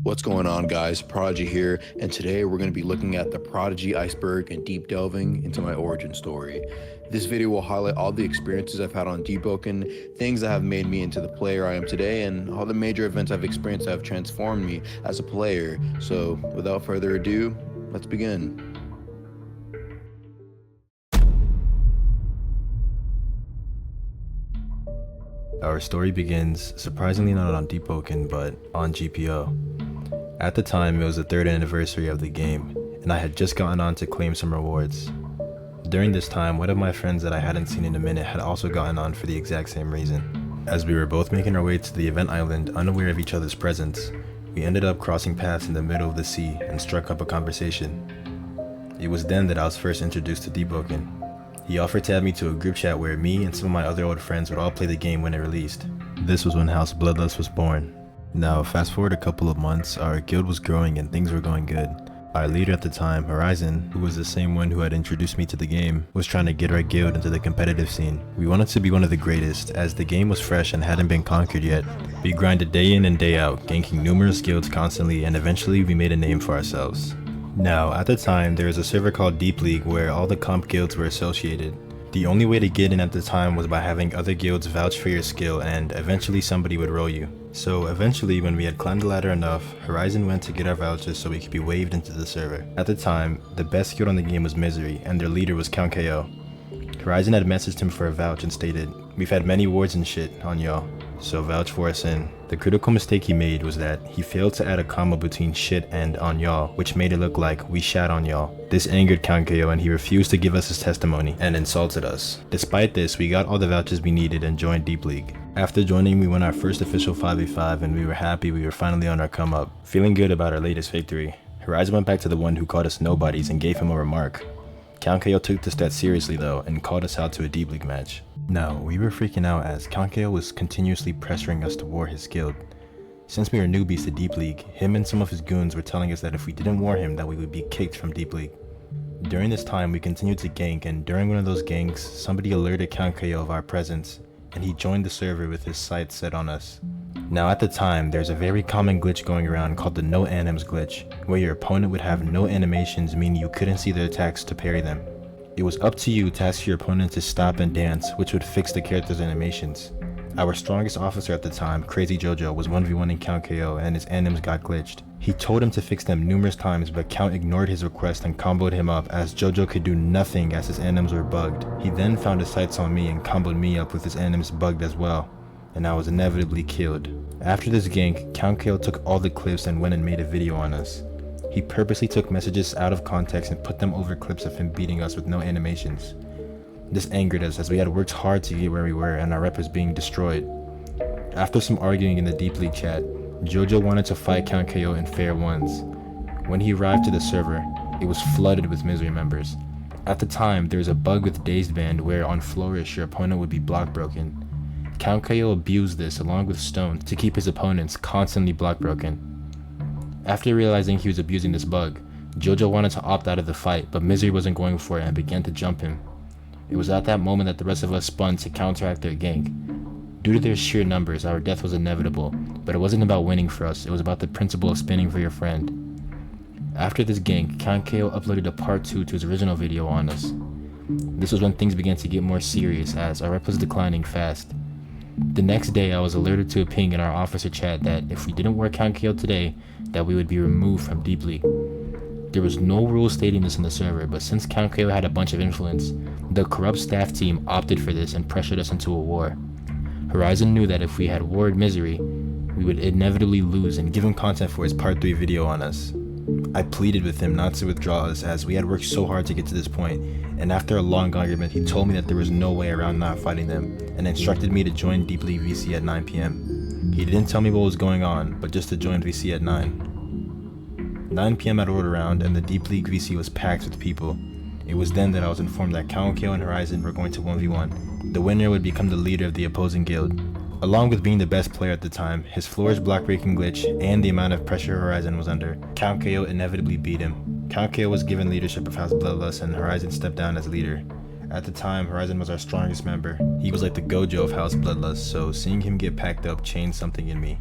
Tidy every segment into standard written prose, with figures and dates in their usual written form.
What's going on, guys? Prodigy here, and today we're going to be looking at the Prodigy iceberg and deep delving into my origin story. This video will highlight all the experiences I've had on Deboken, things that have made me into the player I am today, and all the major events I've experienced that have transformed me as a player. So, without further ado, let's begin. Our story begins, surprisingly not on Deboken, but on GPO. At the time, it was the 3rd anniversary of the game, and I had just gotten on to claim some rewards. During this time, one of my friends that I hadn't seen in a minute had also gotten on for the exact same reason. As we were both making our way to the event island, unaware of each other's presence, we ended up crossing paths in the middle of the sea and struck up a conversation. It was then that I was first introduced to Deboken. He offered to add me to a group chat where me and some of my other old friends would all play the game when it released. This was when House Bloodlust was born. Now, fast forward a couple of months, our guild was growing and things were going good. Our leader at the time, Horizon, who was the same one who had introduced me to the game, was trying to get our guild into the competitive scene. We wanted to be one of the greatest, as the game was fresh and hadn't been conquered yet. We grinded day in and day out, ganking numerous guilds constantly, and eventually we made a name for ourselves. Now, at the time, there was a server called Deep League where all the comp guilds were associated. The only way to get in at the time was by having other guilds vouch for your skill, and eventually somebody would roll you. So eventually, when we had climbed the ladder enough, Horizon went to get our vouchers so we could be waived into the server. At the time, the best guild on the game was Misery, and their leader was Count KO. Horizon had messaged him for a vouch and stated, "We've had many wards and shit on y'all, so vouch for us in." The critical mistake he made was that he failed to add a comma between shit and on y'all, which made it look like we shat on y'all. This angered Count KO and he refused to give us his testimony and insulted us. Despite this, we got all the vouchers we needed and joined Deep League. After joining, we won our first official 5v5 and we were happy we were finally on our come up. Feeling good about our latest victory, Horizon went back to the one who called us nobodies and gave him a remark. Count KO took the stat seriously though and called us out to a Deep League match. Now, we were freaking out as Count KO was continuously pressuring us to war his guild. Since we were newbies to Deep League, him and some of his goons were telling us that if we didn't war him that we would be kicked from Deep League. During this time, we continued to gank, and during one of those ganks, somebody alerted Count KO of our presence, and he joined the server with his sights set on us. Now at the time, there's a very common glitch going around called the no anims glitch, where your opponent would have no animations, meaning you couldn't see their attacks to parry them. It was up to you to ask your opponent to stop and dance, which would fix the character's animations. Our strongest officer at the time, Crazy Jojo, was 1v1ing Count KO and his anims got glitched. He told him to fix them numerous times, but Count ignored his request and comboed him up as Jojo could do nothing as his anims were bugged. He then found his sights on me and comboed me up with his anims bugged as well, and I was inevitably killed. After this gank, Count KO took all the clips and went and made a video on us. He purposely took messages out of context and put them over clips of him beating us with no animations. This angered us as we had worked hard to get where we were and our rep was being destroyed. After some arguing in the Deep League chat, Jojo wanted to fight Count KO in fair ones. When he arrived to the server, it was flooded with Misery members. At the time, there was a bug with Dazed Band where on Flourish your opponent would be block broken. Count KO abused this along with Stone to keep his opponents constantly block broken. After realizing he was abusing this bug, Jojo wanted to opt out of the fight, but Misery wasn't going for it and began to jump him. It was at that moment that the rest of us spun to counteract their gank. Due to their sheer numbers, our death was inevitable, but it wasn't about winning for us, it was about the principle of spinning for your friend. After this gank, Count KO uploaded a part 2 to his original video on us. This was when things began to get more serious as our rep was declining fast. The next day, I was alerted to a ping in our officer chat that if we didn't work Count KO today, that we would be removed from Deep League. There was no rule stating this in the server, but since Count KO had a bunch of influence, the corrupt staff team opted for this and pressured us into a war. Horizon knew that if we had warred Misery, we would inevitably lose and give him content for his part 3 video on us. I pleaded with him not to withdraw us as we had worked so hard to get to this point, and after a long argument he told me that there was no way around not fighting them and instructed me to join Deep League VC at 9 PM. He didn't tell me what was going on, but just to join VC at 9 PM had rolled around and the Deep League VC was packed with people. It was then that I was informed that Count KO and Horizon were going to 1v1. The winner would become the leader of the opposing guild. Along with being the best player at the time, his flourish block breaking glitch, and the amount of pressure Horizon was under, Count KO inevitably beat him. Count KO was given leadership of House Bloodlust and Horizon stepped down as leader. At the time, Horizon was our strongest member. He was like the Gojo of House Bloodlust, so seeing him get packed up changed something in me.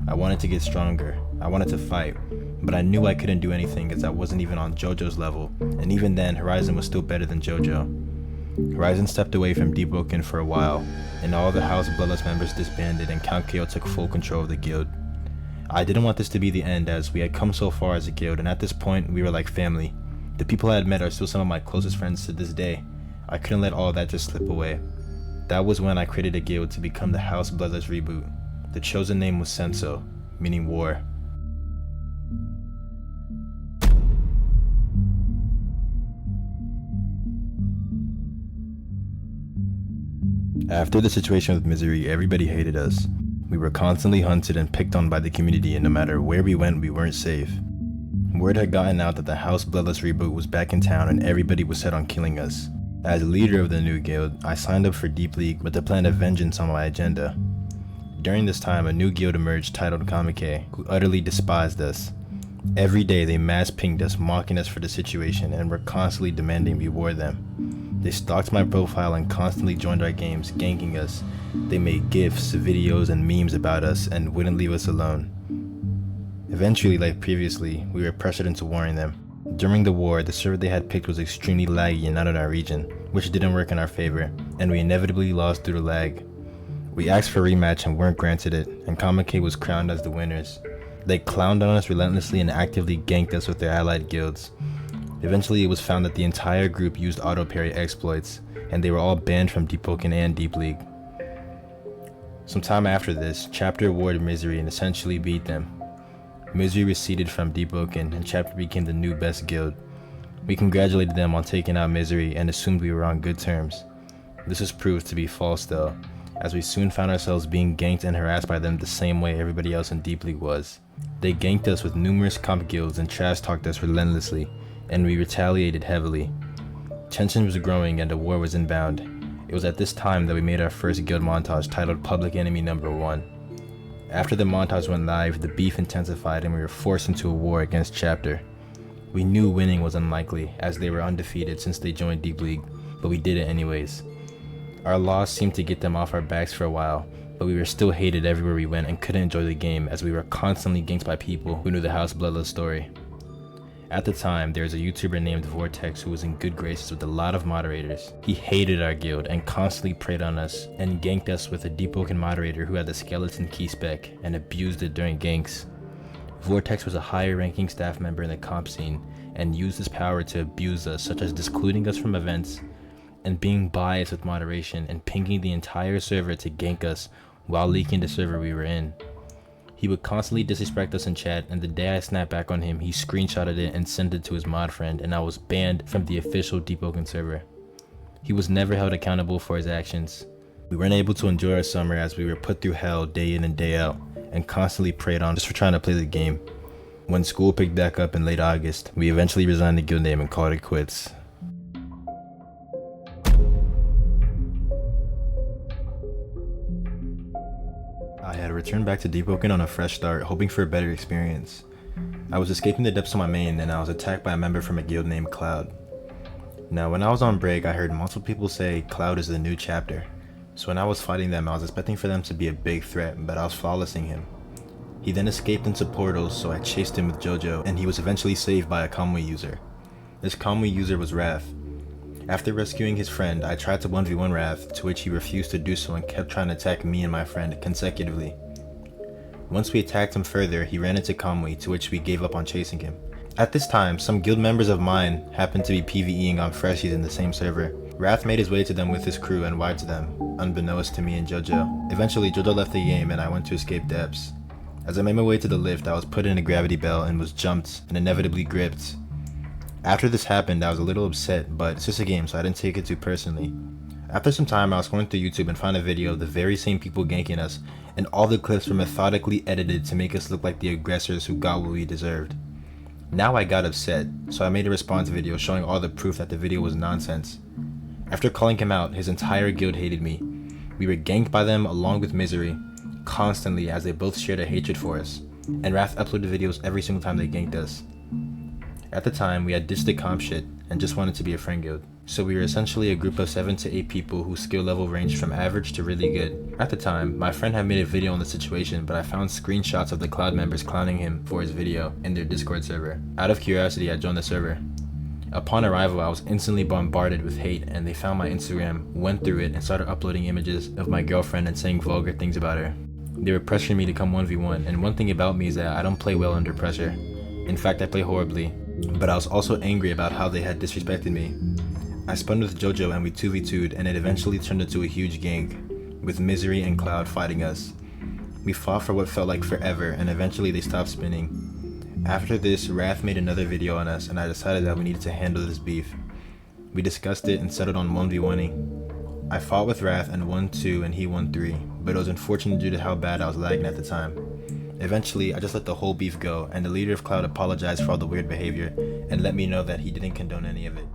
I wanted to get stronger, I wanted to fight, but I knew I couldn't do anything as I wasn't even on JoJo's level, and even then Horizon was still better than JoJo. Horizon stepped away from Deboken for a while, and all the House Bloodlust members disbanded and Count KO took full control of the guild. I didn't want this to be the end as we had come so far as a guild, and at this point we were like family. The people I had met are still some of my closest friends to this day. I couldn't let all that just slip away. That was when I created a guild to become the House Bloodlust Reboot. The chosen name was Senso, meaning war. After the situation with Misery, everybody hated us. We were constantly hunted and picked on by the community, and no matter where we went, we weren't safe. Word had gotten out that the House Bloodlust Reboot was back in town and everybody was set on killing us. As leader of the new guild, I signed up for Deep League with the plan of vengeance on my agenda. During this time, a new guild emerged titled Kamike, who utterly despised us. Every day they mass pinged us, mocking us for the situation, and were constantly demanding we war them. They stalked my profile and constantly joined our games, ganking us. They made GIFs, videos, and memes about us and wouldn't leave us alone. Eventually, like previously, we were pressured into warring them. During the war, the server they had picked was extremely laggy and not in our region, which didn't work in our favor, and we inevitably lost due to lag. We asked for a rematch and weren't granted it, and Kamike was crowned as the winners. They clowned on us relentlessly and actively ganked us with their allied guilds. Eventually, it was found that the entire group used auto parry exploits, and they were all banned from Deboken and Deep League. Sometime after this, Chapter warred Misery and essentially beat them. Misery receded from Deboken, and Chapter became the new best guild. We congratulated them on taking out Misery and assumed we were on good terms. This was proved to be false though, as we soon found ourselves being ganked and harassed by them the same way everybody else in Deep League was. They ganked us with numerous comp guilds and trash talked us relentlessly, and we retaliated heavily. Tension was growing and a war was inbound. It was at this time that we made our first guild montage titled Public Enemy Number 1. After the montage went live, the beef intensified and we were forced into a war against Chapter. We knew winning was unlikely as they were undefeated since they joined Deep League, but we did it anyways. Our loss seemed to get them off our backs for a while, but we were still hated everywhere we went and couldn't enjoy the game as we were constantly ganked by people who knew the House Bloodlust story. At the time, there was a YouTuber named Vortex who was in good graces with a lot of moderators. He hated our guild and constantly preyed on us and ganked us with a Deboken moderator who had the skeleton key spec and abused it during ganks. Vortex was a higher ranking staff member in the comp scene and used his power to abuse us, such as discluding us from events and being biased with moderation and pinging the entire server to gank us while leaking the server we were in. He would constantly disrespect us in chat, and the day I snapped back on him, he screenshotted it and sent it to his mod friend, and I was banned from the official Deboken server. He was never held accountable for his actions. We weren't able to enjoy our summer as we were put through hell day in and day out, and constantly preyed on just for trying to play the game. When school picked back up in late August, we eventually resigned the guild name and called it quits. I had returned back to Deboken on a fresh start, hoping for a better experience. I was escaping the depths of my main and I was attacked by a member from a guild named Cloud. Now when I was on break, I heard multiple people say Cloud is the new Chapter. So when I was fighting them, I was expecting for them to be a big threat, but I was flawlessing him. He then escaped into portals, so I chased him with JoJo, and he was eventually saved by a Kamui user. This Kamui user was Wrath. After rescuing his friend, I tried to 1v1 Wrath, to which he refused to do so and kept trying to attack me and my friend consecutively. Once we attacked him further, he ran into Kamui, to which we gave up on chasing him. At this time, some guild members of mine happened to be PvEing on freshies in the same server. Wrath made his way to them with his crew and wiped them, unbeknownst to me and JoJo. Eventually, JoJo left the game and I went to escape depths. As I made my way to the lift, I was put in a gravity belt and was jumped and inevitably gripped. After this happened, I was a little upset, but it's just a game, so I didn't take it too personally. After some time, I was going through YouTube and found a video of the very same people ganking us, and all the clips were methodically edited to make us look like the aggressors who got what we deserved. Now I got upset, so I made a response video showing all the proof that the video was nonsense. After calling him out, his entire guild hated me. We were ganked by them along with Misery, constantly as they both shared a hatred for us, and Wrath uploaded videos every single time they ganked us. At the time, we had ditched the comp shit and just wanted to be a friend guild. So we were essentially a group of 7 to 8 people whose skill level ranged from average to really good. At the time, my friend had made a video on the situation, but I found screenshots of the Cloud members clowning him for his video in their Discord server. Out of curiosity, I joined the server. Upon arrival, I was instantly bombarded with hate, and they found my Instagram, went through it, and started uploading images of my girlfriend and saying vulgar things about her. They were pressuring me to come 1v1, and one thing about me is that I don't play well under pressure. In fact, I play horribly, but I was also angry about how they had disrespected me. I spun with Jojo and we 2v2'd, and it eventually turned into a huge gang, with Misery and Cloud fighting us. We fought for what felt like forever, and eventually they stopped spinning. After this, Wrath made another video on us, and I decided that we needed to handle this beef. We discussed it and settled on 1v1ing. I fought with Wrath and won 2 and he won 3, but it was unfortunate due to how bad I was lagging at the time. Eventually, I just let the whole beef go, and the leader of Cloud apologized for all the weird behavior and let me know that he didn't condone any of it.